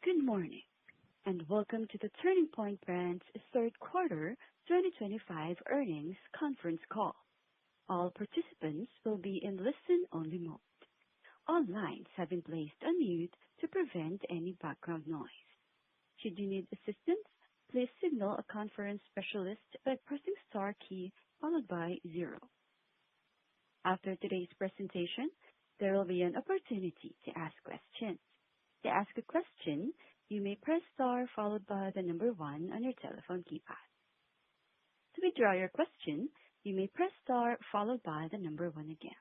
Good morning, and welcome to the Turning Point Brands third quarter 2025 earnings conference call. All participants will be in listen-only mode. All lines have been placed on mute to prevent any background noise. Should you need assistance, please signal a conference specialist by pressing star key followed by 0. After today's presentation, there will be an opportunity to ask questions. To ask a question, you may press star followed by the number 1 on your telephone keypad. To withdraw your question, you may press star followed by the number 1 again.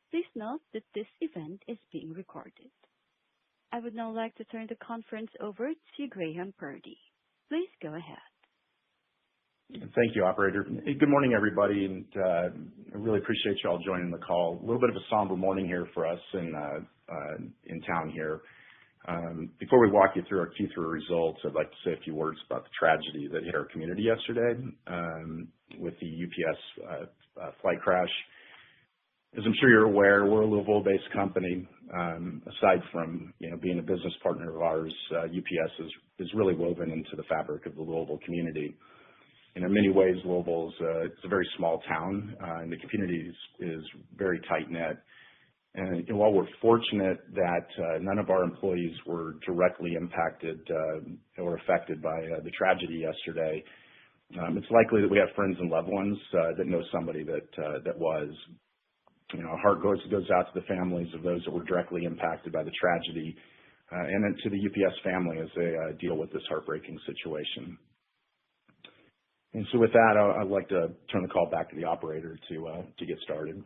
Please note that this event is being recorded. I would now like to turn the conference over to Graham Purdy. Please go ahead. Thank you, operator. Hey, good morning, everybody, and I really appreciate you all joining the call. A little bit of a somber morning here for us in town here. Before we walk you through our Q3 results, I'd like to say a few words about the tragedy that hit our community yesterday with the UPS flight crash. As I'm sure you're aware, we're a Louisville-based company. Aside from being a business partner of ours, UPS is really woven into the fabric of the Louisville community. And in many ways, Louisville is a very small town, and the community is very tight-knit. And while we're fortunate that none of our employees were directly impacted or affected by the tragedy yesterday, it's likely that we have friends and loved ones that know somebody that was. Our heart goes out to the families of those that were directly impacted by the tragedy, and then to the UPS family as they deal with this heartbreaking situation. And so with that, I'd like to turn the call back to the operator to get started.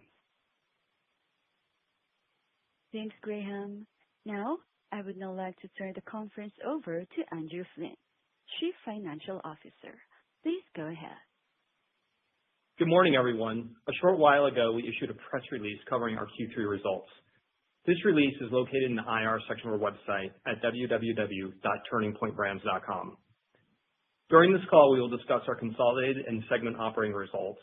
Thanks, Graham. Now, I would now like to turn the conference over to Andrew Flynn, Chief Financial Officer. Please go ahead. Good morning, everyone. A short while ago, we issued a press release covering our Q3 results. This release is located in the IR section of our website at www.turningpointbrands.com. During this call, we will discuss our consolidated and segment operating results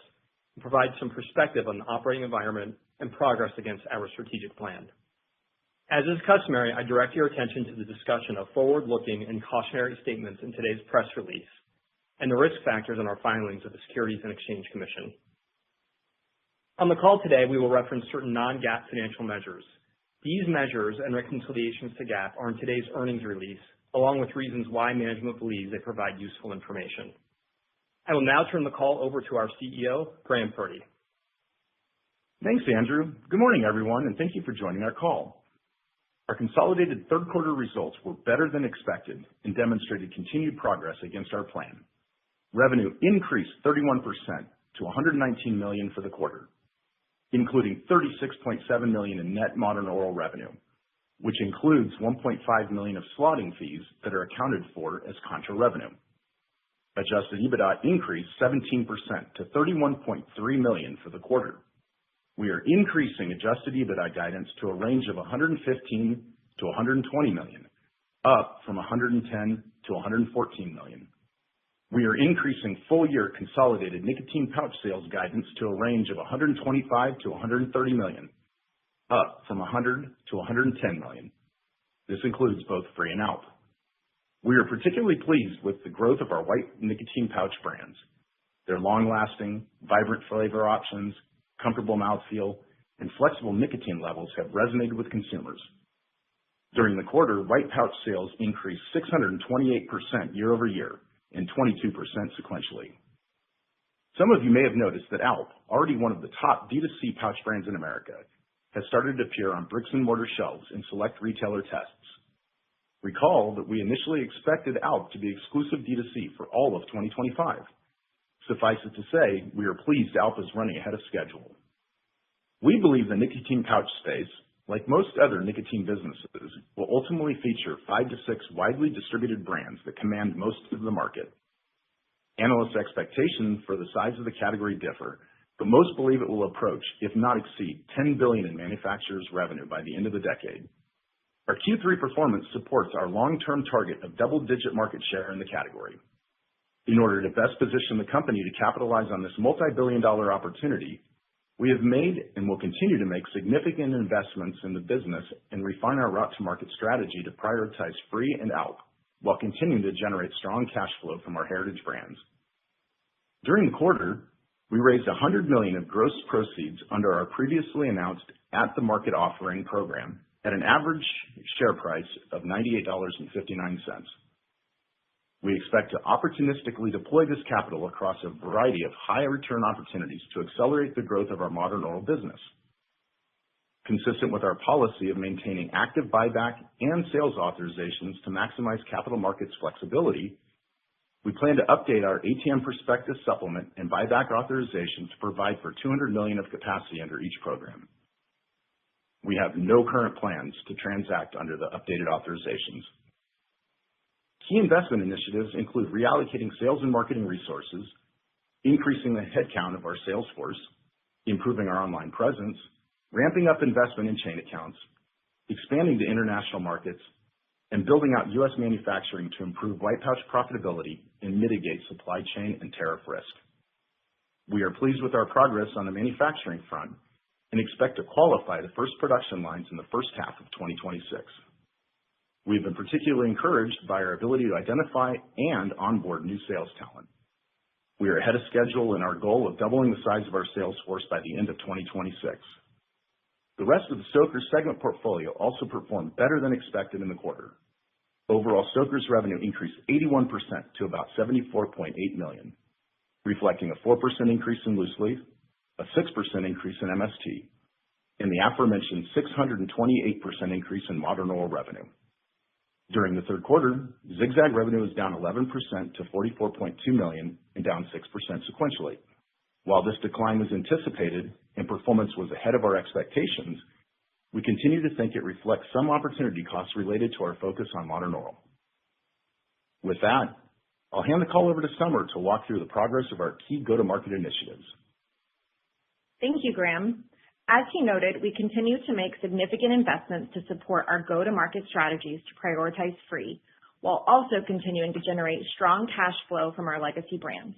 and provide some perspective on the operating environment and progress against our strategic plan. As is customary, I direct your attention to the discussion of forward-looking and cautionary statements in today's press release and the risk factors in our filings with the Securities and Exchange Commission. On the call today, we will reference certain non-GAAP financial measures. These measures and reconciliations to GAAP are in today's earnings release, along with reasons why management believes they provide useful information. I will now turn the call over to our CEO, Graham Purdy. Thanks, Andrew. Good morning, everyone, and thank you for joining our call. Our consolidated third quarter results were better than expected and demonstrated continued progress against our plan. Revenue increased 31% to $119 million for the quarter, including $36.7 million in net modern oral revenue, which includes $1.5 million of slotting fees that are accounted for as contra revenue. Adjusted EBITDA increased 17% to $31.3 million for the quarter. We are increasing adjusted EBITDA guidance to a range of $115 to $120 million, up from $110 to $114 million. We are increasing full-year consolidated nicotine pouch sales guidance to a range of $125 to $130 million, up from $100 to $110 million. This includes both FRE and ALP. We are particularly pleased with the growth of our white nicotine pouch brands. Their long-lasting, vibrant flavor options, comfortable mouthfeel, and flexible nicotine levels have resonated with consumers. During the quarter, white pouch sales increased 628% year over year and 22% sequentially. Some of you may have noticed that ALP, already one of the top D2C pouch brands in America, has started to appear on bricks and mortar shelves in select retailer tests. Recall that we initially expected ALP to be exclusive D2C for all of 2025. Suffice it to say, we are pleased ALP is running ahead of schedule. We believe the nicotine pouch space, like most other nicotine businesses, will ultimately feature 5 to 6 widely distributed brands that command most of the market. Analysts' expectations for the size of the category differ, but most believe it will approach, if not exceed, $10 billion in manufacturers' revenue by the end of the decade. Our Q3 performance supports our long-term target of double-digit market share in the category. In order to best position the company to capitalize on this multi-billion-dollar opportunity, We have made and will continue to make significant investments in the business and refine our route to market strategy to prioritize FRE and ALP while continuing to generate strong cash flow from our heritage brands. During the quarter, we raised $100 million of gross proceeds under our previously announced at-the-market offering program at an average share price of $98.59. We expect to opportunistically deploy this capital across a variety of high return opportunities to accelerate the growth of our modern oral business. Consistent with our policy of maintaining active buyback and sales authorizations to maximize capital markets flexibility, we plan to update our ATM prospectus supplement and buyback authorization to provide for $200 million of capacity under each program. We have no current plans to transact under the updated authorizations. Key investment initiatives include reallocating sales and marketing resources, increasing the headcount of our sales force, improving our online presence, ramping up investment in chain accounts, expanding to international markets, and building out U.S. manufacturing to improve white pouch profitability and mitigate supply chain and tariff risk. We are pleased with our progress on the manufacturing front and expect to qualify the first production lines in the first half of 2026. We've been particularly encouraged by our ability to identify and onboard new sales talent. We are ahead of schedule in our goal of doubling the size of our sales force by the end of 2026. The rest of the Stoker's segment portfolio also performed better than expected in the quarter. Overall, Stoker's revenue increased 81% to about $74.8 million, reflecting a 4% increase in loose leaf, a 6% increase in MST, and the aforementioned 628% increase in modern oral revenue. During the third quarter, Zig-Zag revenue was down 11% to $44.2 million and down 6% sequentially. While this decline was anticipated and performance was ahead of our expectations, we continue to think it reflects some opportunity costs related to our focus on modern oral. With that, I'll hand the call over to Summer to walk through the progress of our key go-to-market initiatives. Thank you, Graham. As he noted, we continue to make significant investments to support our go-to-market strategies to prioritize FRE, while also continuing to generate strong cash flow from our legacy brands.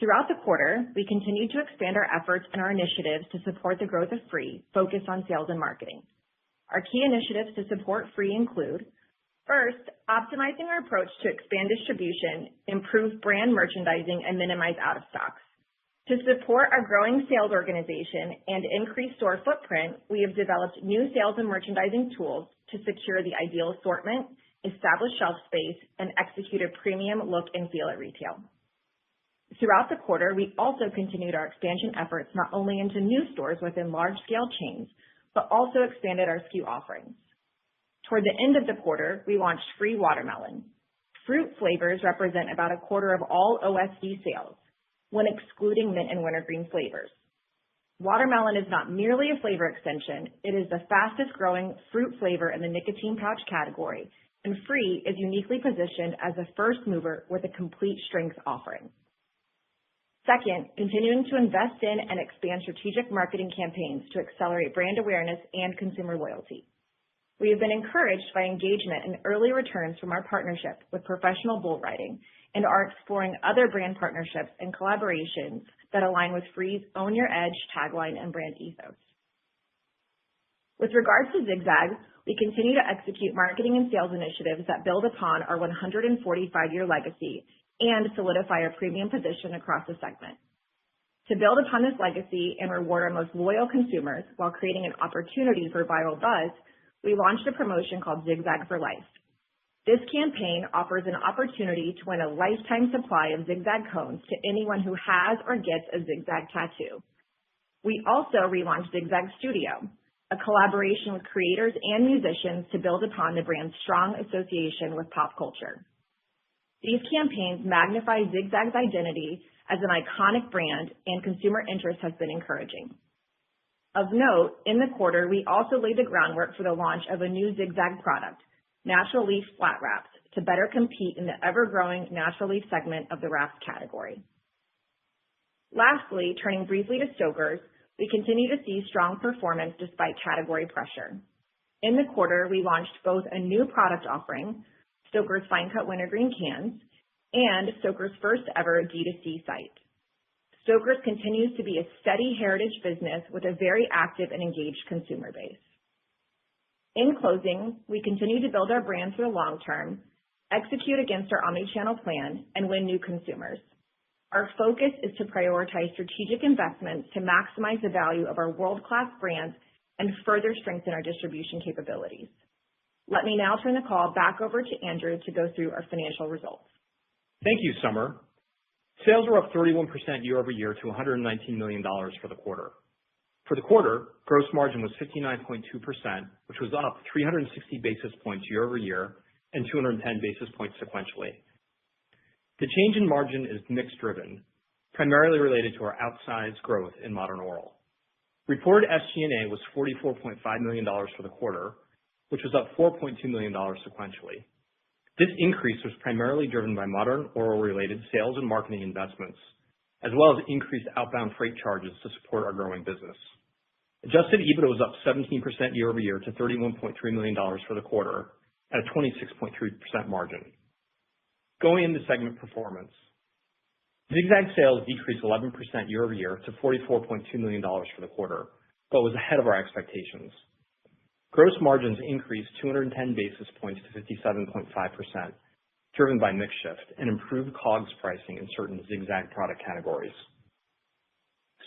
Throughout the quarter, we continued to expand our efforts and our initiatives to support the growth of FRE, focused on sales and marketing. Our key initiatives to support FRE include, first, optimizing our approach to expand distribution, improve brand merchandising, and minimize out-of-stocks. To support our growing sales organization and increase store footprint, we have developed new sales and merchandising tools to secure the ideal assortment, establish shelf space, and execute a premium look and feel at retail. Throughout the quarter, we also continued our expansion efforts not only into new stores within large-scale chains, but also expanded our SKU offerings. Toward the end of the quarter, we launched FRE Watermelon. Fruit flavors represent about a quarter of all OSD sales, when excluding mint and wintergreen flavors. Watermelon is not merely a flavor extension, it is the fastest growing fruit flavor in the nicotine pouch category, and FRE is uniquely positioned as a first mover with a complete strength offering. Second, continuing to invest in and expand strategic marketing campaigns to accelerate brand awareness and consumer loyalty. We have been encouraged by engagement and early returns from our partnership with Professional Bull Riding and are exploring other brand partnerships and collaborations that align with FRE's Own Your Edge tagline and brand ethos. With regards to Zig-Zag, we continue to execute marketing and sales initiatives that build upon our 145-year legacy and solidify our premium position across the segment. To build upon this legacy and reward our most loyal consumers while creating an opportunity for viral buzz, we launched a promotion called Zig-Zag for Life. This campaign offers an opportunity to win a lifetime supply of Zig-Zag cones to anyone who has or gets a Zig-Zag tattoo. We also relaunched Zig-Zag Studio, a collaboration with creators and musicians to build upon the brand's strong association with pop culture. These campaigns magnify Zig-Zag's identity as an iconic brand, and consumer interest has been encouraging. Of note, in the quarter, we also laid the groundwork for the launch of a new Zig-Zag product, Natural Leaf Flat Wraps, to better compete in the ever-growing natural leaf segment of the wraps category. Lastly, turning briefly to Stoker's, we continue to see strong performance despite category pressure. In the quarter, we launched both a new product offering, Stoker's Fine Cut Wintergreen Cans, and Stoker's first ever D2C site. Stoker's continues to be a steady heritage business with a very active and engaged consumer base. In closing, we continue to build our brand for the long term, execute against our omnichannel plan, and win new consumers. Our focus is to prioritize strategic investments to maximize the value of our world-class brands and further strengthen our distribution capabilities. Let me now turn the call back over to Andrew to go through our financial results. Thank you, Summer. Sales were up 31% year over year to $119 million for the quarter. For the quarter, gross margin was 59.2%, which was up 360 basis points year over year and 210 basis points sequentially. The change in margin is mix-driven, primarily related to our outsized growth in Modern Oral. Reported SG&A was $44.5 million for the quarter, which was up $4.2 million sequentially. This increase was primarily driven by Modern Oral-related sales and marketing investments, as well as increased outbound freight charges to support our growing business. Adjusted EBITDA was up 17% year over year to $31.3 million for the quarter at a 26.3% margin. Going into segment performance, Zig-Zag sales decreased 11% year over year to $44.2 million for the quarter, but was ahead of our expectations. Gross margins increased 210 basis points to 57.5%, driven by mix shift and improved COGS pricing in certain Zig-Zag product categories.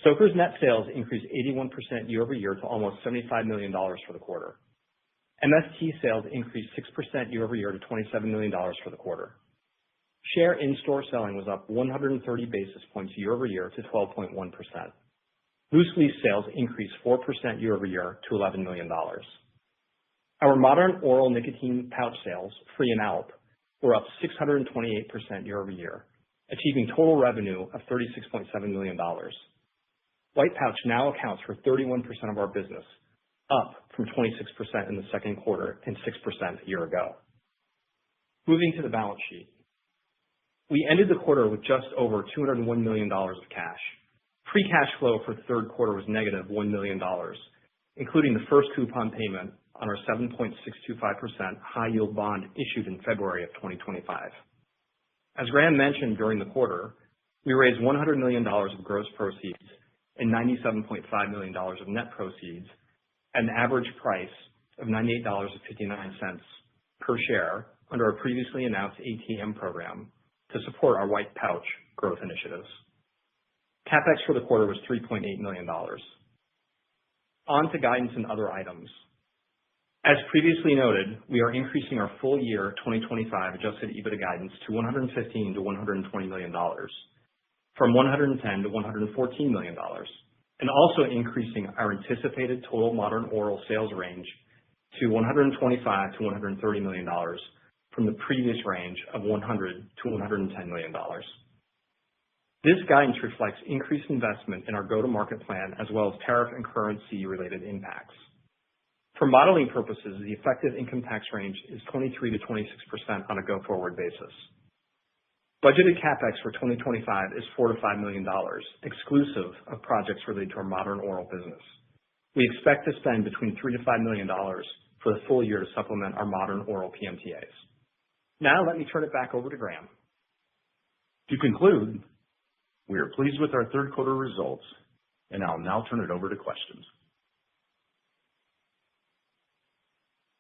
Stoker's net sales increased 81% year over year to almost $75 million for the quarter. MST sales increased 6% year over year to $27 million for the quarter. Share in-store selling was up 130 basis points year over year to 12.1%. Loose leaf sales increased 4% year over year to $11 million. Our Modern Oral nicotine pouch sales, Free and Alp, were up 628% year over year, achieving total revenue of $36.7 million. White pouch now accounts for 31% of our business, up from 26% in the second quarter and 6% a year ago. Moving to the balance sheet. We ended the quarter with just over $201 million of cash. Free cash flow for the third quarter was negative $1 million, including the first coupon payment on our 7.625% high-yield bond issued in February of 2025. As Graham mentioned during the quarter, we raised $100 million of gross proceeds and $97.5 million of net proceeds at an average price of $98.59 per share under our previously announced ATM program to support our white pouch growth initiatives. CapEx for the quarter was $3.8 million. On to guidance and other items. As previously noted, we are increasing our full year 2025 adjusted EBITDA guidance to $115 to $120 million, from $110 to $114 million, and also increasing our anticipated total Modern Oral sales range to $125 to $130 million, from the previous range of $100 to $110 million. This guidance reflects increased investment in our go-to-market plan as well as tariff and currency-related impacts. For modeling purposes, the effective income tax range is 23 to 26% on a go-forward basis. Budgeted CapEx for 2025 is $4 to $5 million, exclusive of projects related to our Modern Oral business. We expect to spend between $3 to $5 million for the full year to supplement our Modern Oral PMTAs. Now let me turn it back over to Graham. To conclude, we are pleased with our third quarter results, and I'll now turn it over to questions.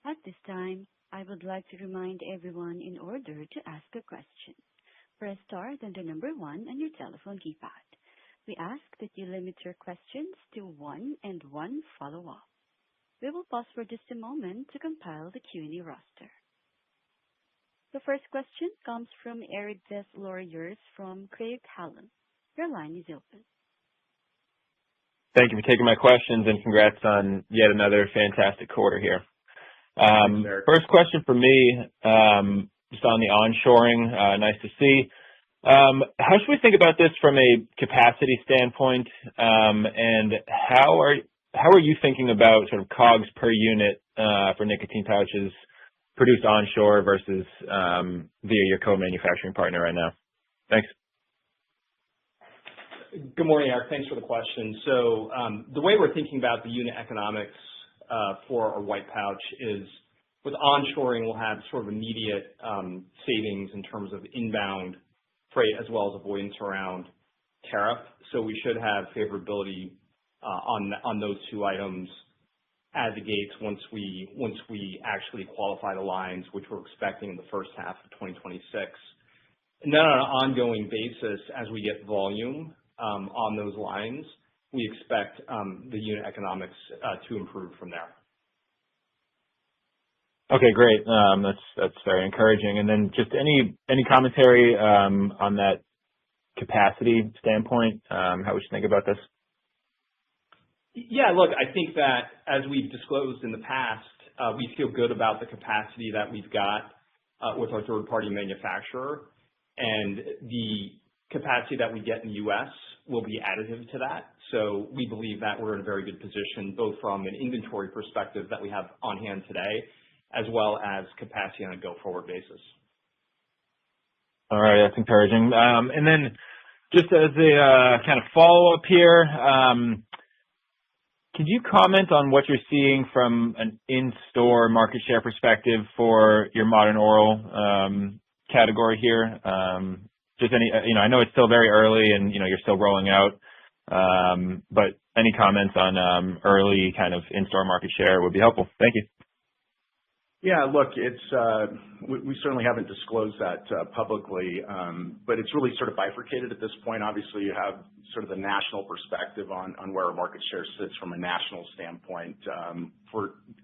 At this time, I would like to remind everyone in order to ask a question, press star then the number 1 on your telephone keypad. We ask that you limit your questions to one and one follow-up. We will pause for just a moment to compile the Q&A roster. The first question comes from Eric Des Lauriers from Craig-Hallum. Your line is open. Thank you for taking my questions and congrats on yet another fantastic quarter here. First question for me, just on the onshoring, nice to see. How should we think about this from a capacity standpoint, and how are you thinking about sort of COGS per unit for nicotine pouches produced onshore versus via your co-manufacturing partner right now? Thanks. Good morning, Eric. Thanks for the question. So the way we're thinking about the unit economics for our white pouch is with onshoring, we'll have sort of immediate savings in terms of inbound freight as well as avoidance around tariff, so we should have favorability on those two items at the gates once we actually qualify the lines, which we're expecting in the first half of 2026. And then on an ongoing basis, as we get volume on those lines, we expect the unit economics to improve from there. Okay, great. That's very encouraging. And then just any commentary on that capacity standpoint, how we should think about this? Yeah, look, I think that as we've disclosed in the past, we feel good about the capacity that we've got with our third-party manufacturer, and the capacity that we get in the U.S. will be additive to that. So we believe that we're in a very good position, both from an inventory perspective that we have on hand today, as well as capacity on a go-forward basis. All right, that's encouraging. And then just as a kind of follow-up here, could you comment on what you're seeing from an in-store market share perspective for your modern oral category here? Just any, I know it's still very early and, you're still rolling out, but any comments on early kind of in-store market share would be helpful. Thank you. Yeah, look, we certainly haven't disclosed that publicly, but it's really sort of bifurcated at this point. Obviously, you have sort of the national perspective on where our market share sits from a national standpoint.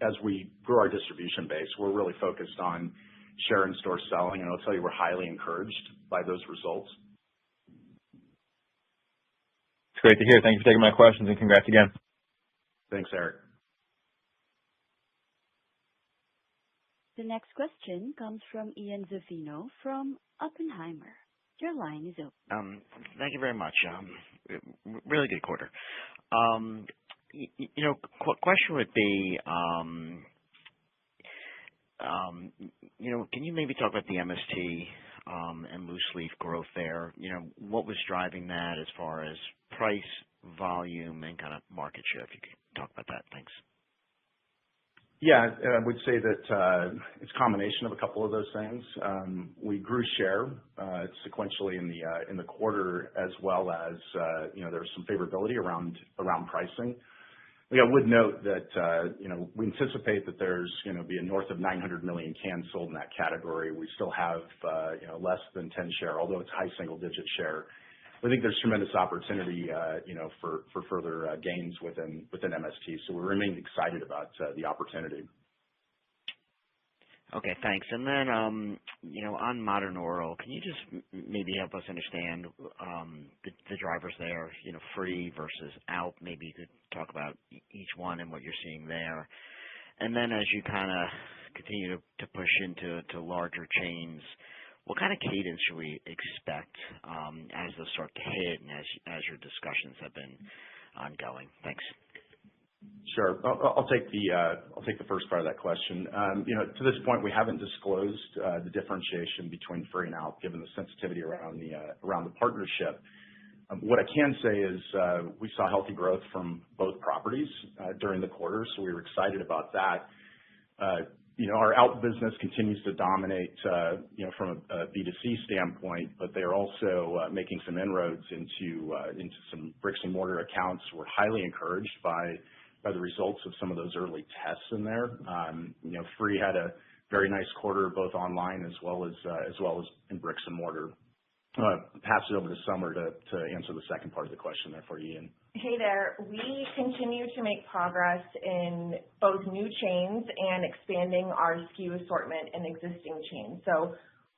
As we grow our distribution base, we're really focused on share in store selling, and I'll tell you, we're highly encouraged by those results. It's great to hear. Thank you for taking my questions, and congrats again. Thanks, Eric. The next question comes from Ian Zaffino from Oppenheimer. Your line is open. Thank you very much. Really good quarter. Question would be, can you maybe talk about the MST and loose leaf growth there? What was driving that as far as price, volume, and kind of market share? If you could talk about that. Thanks. Yeah, I would say that it's a combination of a couple of those things. We grew share sequentially in the quarter, as well as there was some favorability around pricing. I would note that we anticipate that there's going to be north of 900 million cans sold in that category. We still have less than 10 share, although it's high single digit share. I think there's tremendous opportunity for further gains within MST. So we remain excited about the opportunity. Okay, thanks. And then on modern oral, can you just maybe help us understand the drivers there? Free versus out. Maybe you could talk about each one and what you're seeing there. And then as you kind of continue to push into larger chains, what kind of cadence should we expect as those start to hit and as your discussions have been ongoing? Thanks. Sure. I'll take the first part of that question. To this point, we haven't disclosed the differentiation between free and out, given the sensitivity around the partnership. What I can say is we saw healthy growth from both properties during the quarter, so we were excited about that. Our out business continues to dominate from a B2C standpoint, but they are also making some inroads into some bricks and mortar accounts. We're highly encouraged by the results of some of those early tests in there. Free had a very nice quarter, both online as well as in bricks and mortar. Pass it over to Summer to answer the second part of the question there for you, Ian. Hey there. We continue to make progress in both new chains and expanding our SKU assortment in existing chains. So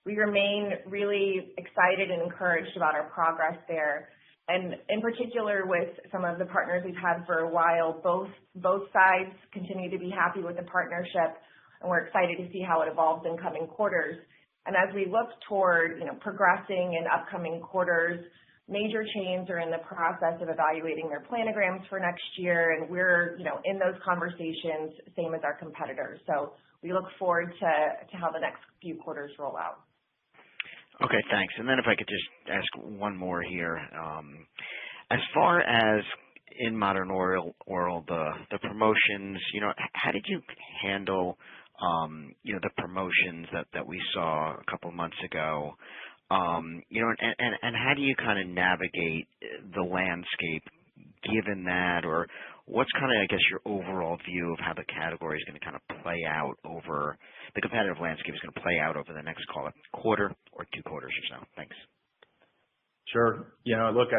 we remain really excited and encouraged about our progress there. And in particular with some of the partners we've had for a while, both sides continue to be happy with the partnership, and we're excited to see how it evolves in coming quarters. And as we look toward progressing in upcoming quarters, major chains are in the process of evaluating their planograms for next year, and we're in those conversations, same as our competitors. So we look forward to how the next few quarters roll out. Okay, thanks. And then if I could just ask one more here. As far as in modern oral, the promotions, how did you handle the promotions that we saw a couple of months ago? And how do you kind of navigate the landscape given that, or what's kind of, I guess, your overall view of how the category is going to kind of play out over the competitive landscape is going to play out over the next, call it, quarter or 2 quarters or so? Thanks. Sure. Look,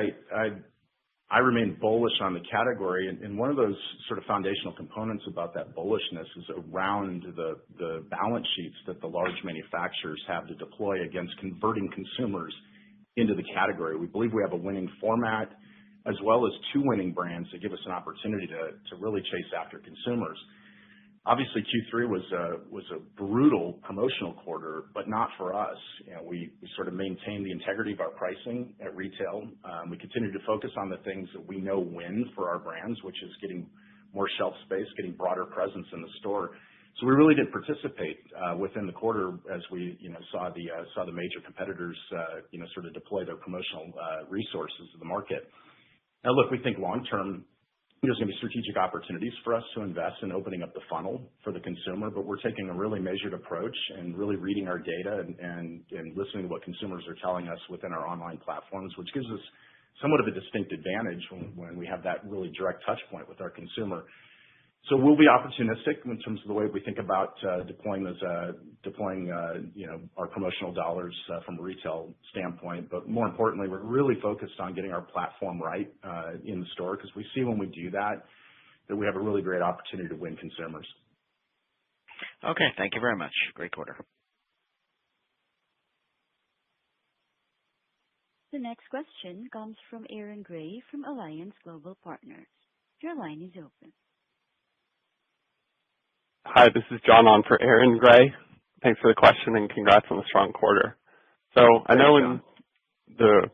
I remain bullish on the category, and one of those sort of foundational components about that bullishness is around the balance sheets that the large manufacturers have to deploy against converting consumers into the category. We believe we have a winning format as well as 2 winning brands that give us an opportunity to really chase after consumers. Obviously, Q3 was a brutal promotional quarter, but not for us. We sort of maintained the integrity of our pricing at retail. We continue to focus on the things that we know win for our brands, which is getting more shelf space, getting broader presence in the store. So we really did participate within the quarter as we saw the major competitors sort of deploy their promotional resources to the market. Now, look, we think long term, there's going to be strategic opportunities for us to invest in opening up the funnel for the consumer, but we're taking a really measured approach and really reading our data and listening to what consumers are telling us within our online platforms, which gives us somewhat of a distinct advantage when we have that really direct touch point with our consumer. So we'll be opportunistic in terms of the way we think about deploying our promotional dollars from a retail standpoint. But more importantly, we're really focused on getting our platform right in the store, because we see when we do that we have a really great opportunity to win consumers. Okay, thank you very much. Great quarter. The next question comes from Aaron Gray from Alliance Global Partners. Your line is open. Hi, this is John on for Aaron Gray. Thanks for the question and congrats on the strong quarter. So I know in the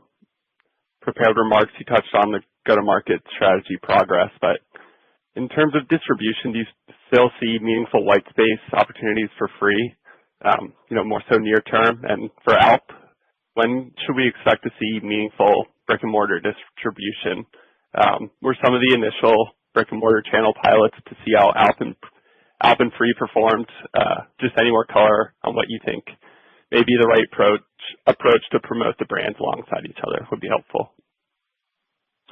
prepared remarks you touched on the go-to-market strategy progress, but in terms of distribution, do you still see meaningful white space opportunities for free, more so near term? And for ALP, when should we expect to see meaningful brick-and-mortar distribution? Were some of the initial brick-and-mortar channel pilots to see how ALP and Free performed? Just any more color on what you think may be the right approach to promote the brands alongside each other would be helpful.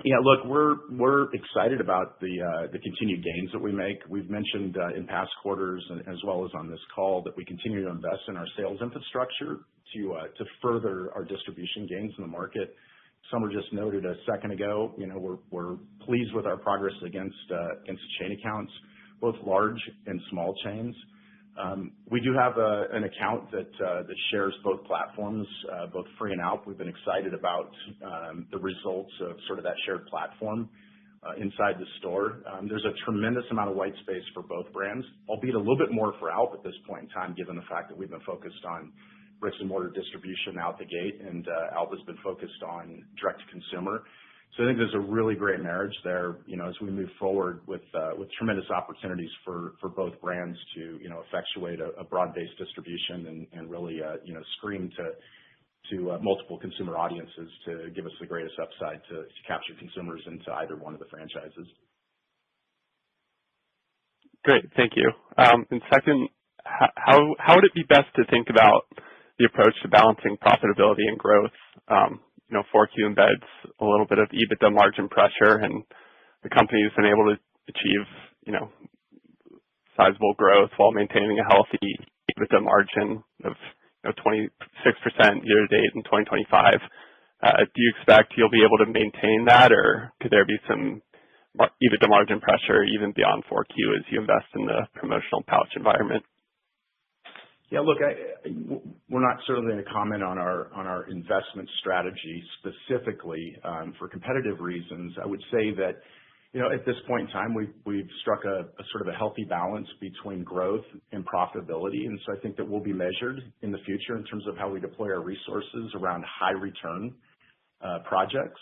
Yeah, look, we're excited about the continued gains that we make. We've mentioned in past quarters as well as on this call that we continue to invest in our sales infrastructure to further our distribution gains in the market. Some were just noted a second ago. We're pleased with our progress against chain accounts, both large and small chains. We do have an account that shares both platforms, both Free and ALP. We've been excited about the results of sort of that shared platform inside the store. There's a tremendous amount of white space for both brands, albeit a little bit more for ALP at this point in time, given the fact that we've been focused on bricks and mortar distribution out the gate, and ALP has been focused on direct to consumer. So I think there's a really great marriage there, as we move forward with tremendous opportunities for both brands to, effectuate a broad-based distribution and really, scream to multiple consumer audiences to give us the greatest upside to capture consumers into either one of the franchises. Great, thank you. And second, how would it be best to think about the approach to balancing profitability and growth? 4Q embeds a little bit of EBITDA margin pressure, and the company has been able to achieve, sizable growth while maintaining a healthy EBITDA margin of 26% year to date in 2025. Do you expect you'll be able to maintain that, or could there be some EBITDA margin pressure even beyond 4Q as you invest in the promotional pouch environment? Yeah, look, we're not certainly going to comment on our investment strategy specifically for competitive reasons. I would say that, at this point in time, we've struck a sort of a healthy balance between growth and profitability, and so I think that we'll be measured in the future in terms of how we deploy our resources around high return projects.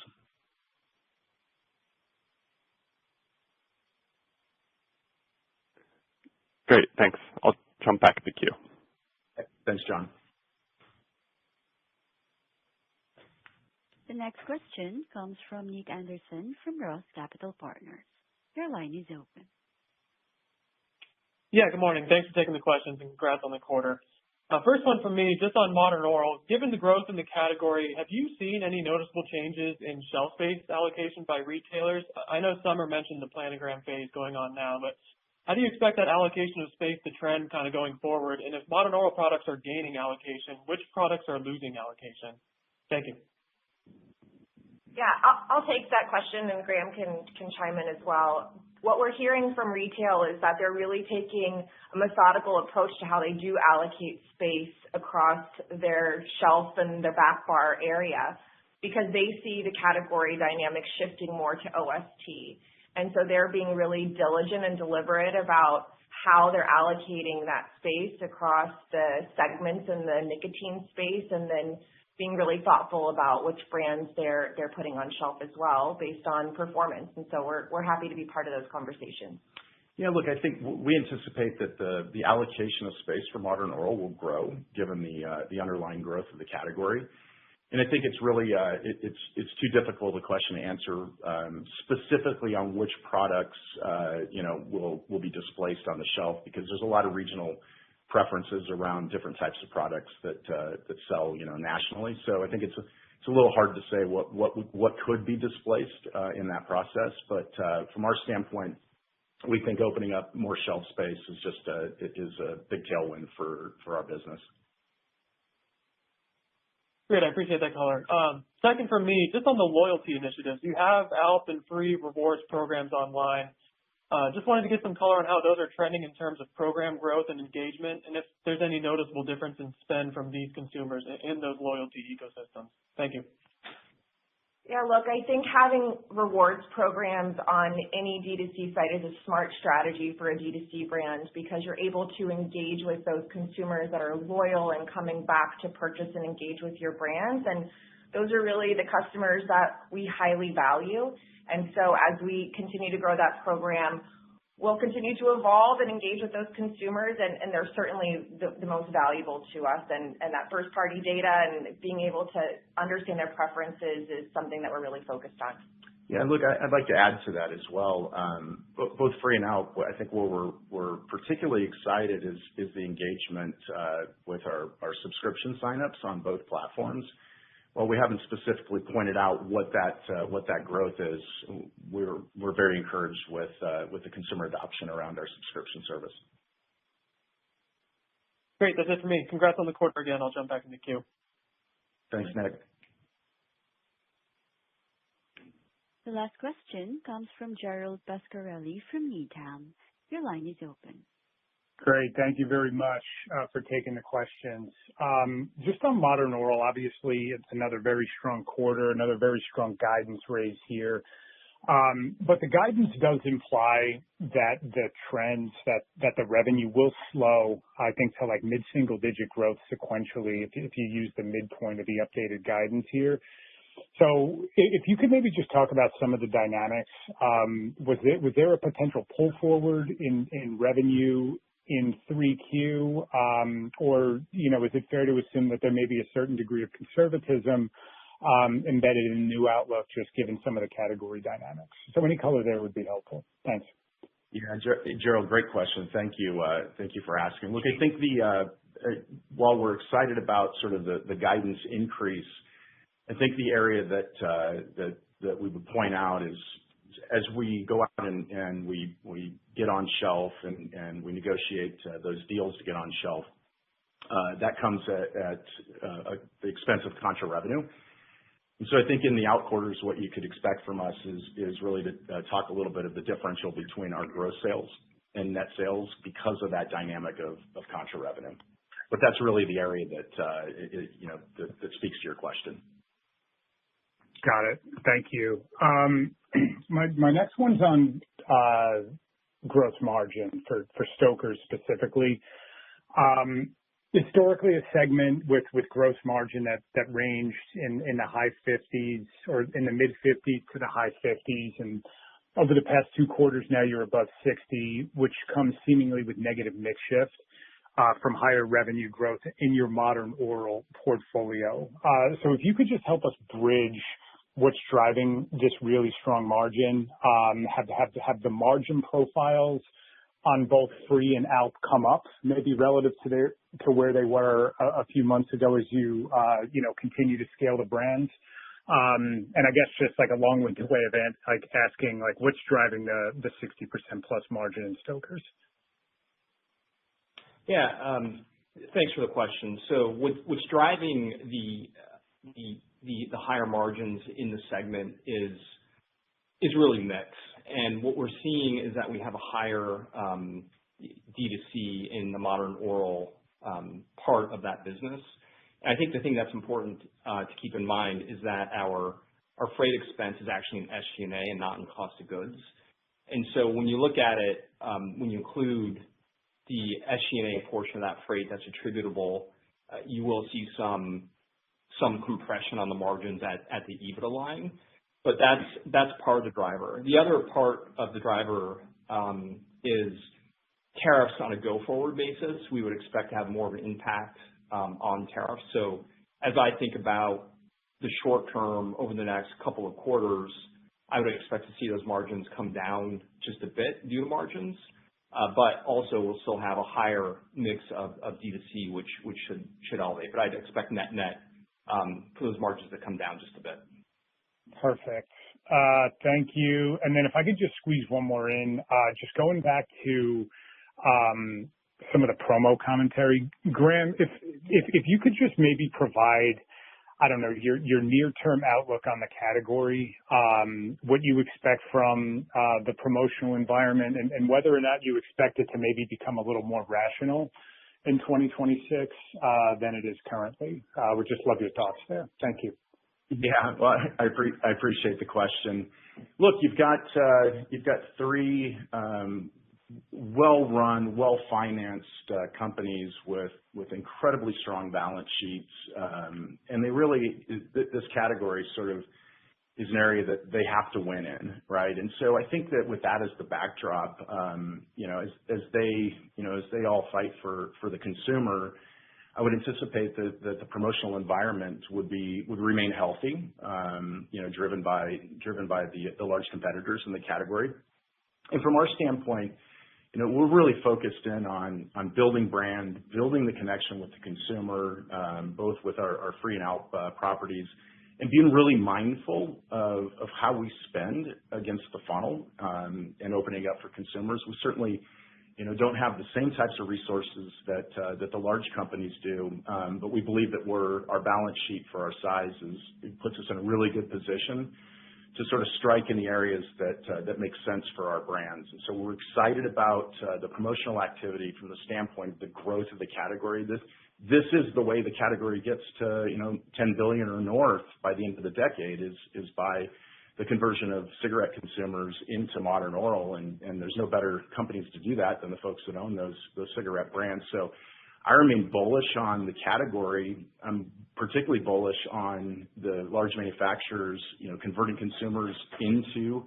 Great, thanks. I'll jump back in the queue. Thanks, John. The next question comes from Nick Anderson from Roth Capital Partners. Your line is open. Yeah, good morning. Thanks for taking the questions and congrats on the quarter. First one from me, just on modern oral. Given the growth in the category, have you seen any noticeable changes in shelf space allocation by retailers? I know Summer mentioned the planogram phase going on now, but how do you expect that allocation of space to trend kind of going forward? And if modern oral products are gaining allocation, which products are losing allocation? Thank you. Yeah, I'll take that question, and Graham can chime in as well. What we're hearing from retail is that they're really taking a methodical approach to how they do allocate space across their shelf and their back bar area, because they see the category dynamics shifting more to OST. And so they're being really diligent and deliberate about how they're allocating that space across the segments in the nicotine space, and then being really thoughtful about which brands they're putting on shelf as well based on performance. And so we're happy to be part of those conversations. Yeah, look, I think we anticipate that the allocation of space for modern oral will grow given the underlying growth of the category. And I think it's really it's too difficult a question to answer specifically on which products will be displaced on the shelf, because there's a lot of regional preferences around different types of products that sell nationally. So I think it's a little hard to say what could be displaced in that process. But from our standpoint, we think opening up more shelf space is a big tailwind for our business. Great, I appreciate that color. Second for me, just on the loyalty initiatives, you have ALP and free rewards programs online. Just wanted to get some color on how those are trending in terms of program growth and engagement, and if there's any noticeable difference in spend from these consumers in those loyalty ecosystems. Thank you. Yeah, look, I think having rewards programs on any D2C site is a smart strategy for a D2C brand, because you're able to engage with those consumers that are loyal and coming back to purchase and engage with your brands. And those are really the customers that we highly value. And so as we continue to grow that program, we'll continue to evolve and engage with those consumers, and they're certainly the most valuable to us. And that first-party data and being able to understand their preferences is something that we're really focused on. Yeah, look, I'd like to add to that as well. Both free and out, I think where we're particularly excited is the engagement with our subscription signups on both platforms. While we haven't specifically pointed out what that growth is, we're very encouraged with the consumer adoption around our subscription service. Great, that's it for me. Congrats on the quarter again. I'll jump back in the queue. Thanks, Nick. The last question comes from Gerald Pascarelli from Needham. Your line is open. Great. Thank you very much for taking the questions. Just on modern oral, obviously it's another very strong quarter, another very strong guidance raise here. But the guidance does imply that the trends, that the revenue will slow, I think, to like mid-single digit growth sequentially if you use the midpoint of the updated guidance here. So if you could maybe just talk about some of the dynamics, was there a potential pull forward in revenue in 3Q, or, is it fair to assume that there may be a certain degree of conservatism embedded in the new outlook, just given some of the category dynamics? So any color there would be helpful. Thanks. Yeah, Gerald, great question. Thank you. Thank you for asking. Look, I think while we're excited about sort of the guidance increase, I think the area that we would point out is, as we go out and we get on shelf and we negotiate those deals to get on shelf, that comes at the expense of contra revenue. And so I think in the out quarters, what you could expect from us is really to talk a little bit of the differential between our gross sales and net sales because of that dynamic of contra revenue. But that's really the area that speaks to your question. Got it. Thank you. My next one's on gross margin for Stoker's specifically. Historically, a segment with gross margin that ranged in the high 50s or in the mid 50s to the high 50s, and over the past 2 quarters now you're above 60, which comes seemingly with negative mix shift from higher revenue growth in your modern oral portfolio. So if you could just help us bridge what's driving this really strong margin, have the margin profiles on both free and ALP come up, maybe relative to where they were a few months ago as you continue to scale the brands? And I guess just like a long-winded way of asking, like, what's driving the 60% plus margin in Stoker's? Yeah, thanks for the question. So what's driving the higher margins in the segment is really mix. And what we're seeing is that we have a higher D2C in the modern oral part of that business. And I think the thing that's important to keep in mind is that our freight expense is actually in SG&A and not in cost of goods. And so when you look at it, when you include the SG&A portion of that freight that's attributable, you will see some compression on the margins at the EBITDA line. But that's part of the driver. The other part of the driver is tariffs on a go-forward basis. We would expect to have more of an impact on tariffs. So as I think about the short term over the next couple of quarters, I would expect to see those margins come down just a bit due to margins, but also we'll still have a higher mix of D2C, which should elevate. But I'd expect net for those margins to come down just a bit. Perfect. Thank you. And then if I could just squeeze one more in, just going back to some of the promo commentary, Graham, if you could just maybe provide, I don't know, your near-term outlook on the category, what you expect from the promotional environment, and whether or not you expect it to maybe become a little more rational in 2026 than it is currently. Would just love your thoughts there. Thank you. Yeah, well, I appreciate the question. Look, you've got three well-run, well-financed companies with incredibly strong balance sheets, and they really, this category sort of is an area that they have to win in, right? And so I think that with that as the backdrop, as they all fight for the consumer, I would anticipate that the promotional environment would remain healthy, driven by the large competitors in the category. And from our standpoint, we're really focused in on building brand, building the connection with the consumer, both with our free and ALP properties, and being really mindful of how we spend against the funnel and opening up for consumers. We certainly don't have the same types of resources that the large companies do, but we believe that our balance sheet for our size puts us in a really good position to sort of strike in the areas that make sense for our brands. And so we're excited about the promotional activity from the standpoint of the growth of the category. This is the way the category gets to $10 billion or north by the end of the decade is by the conversion of cigarette consumers into modern oral, and there's no better companies to do that than the folks that own those cigarette brands. So I remain bullish on the category. I'm particularly bullish on the large manufacturers, converting consumers into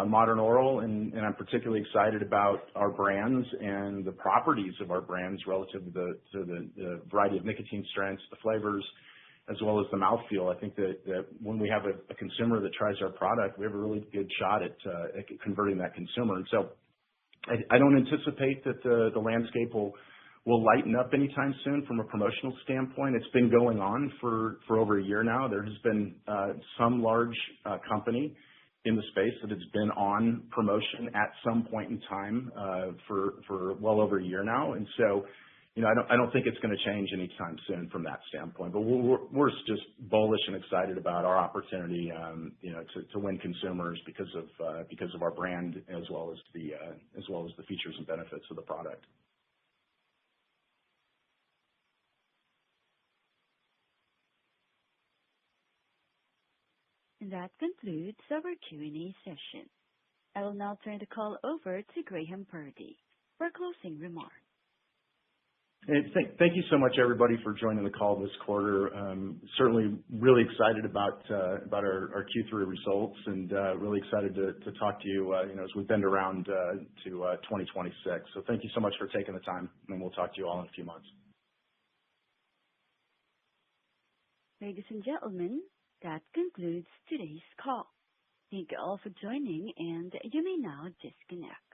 modern oral, and I'm particularly excited about our brands and the properties of our brands relative to the variety of nicotine strengths, the flavors, as well as the mouthfeel. I think that when we have a consumer that tries our product, we have a really good shot at converting that consumer. And so I don't anticipate that the landscape will lighten up anytime soon from a promotional standpoint. It's been going on for over a year now. There has been some large company in the space that has been on promotion at some point in time for well over a year now. And so I don't think it's going to change anytime soon from that standpoint. But we're just bullish and excited about our opportunity, to win consumers because of our brand as well as the features and benefits of the product. And that concludes our Q&A session. I will now turn the call over to Graham Purdy for closing remarks. Hey, thank you so much, everybody, for joining the call this quarter. Certainly really excited about our Q3 results, and really excited to talk to you as we bend around to 2026. So thank you so much for taking the time, and we'll talk to you all in a few months. Ladies and gentlemen, that concludes today's call. Thank you all for joining, and you may now disconnect.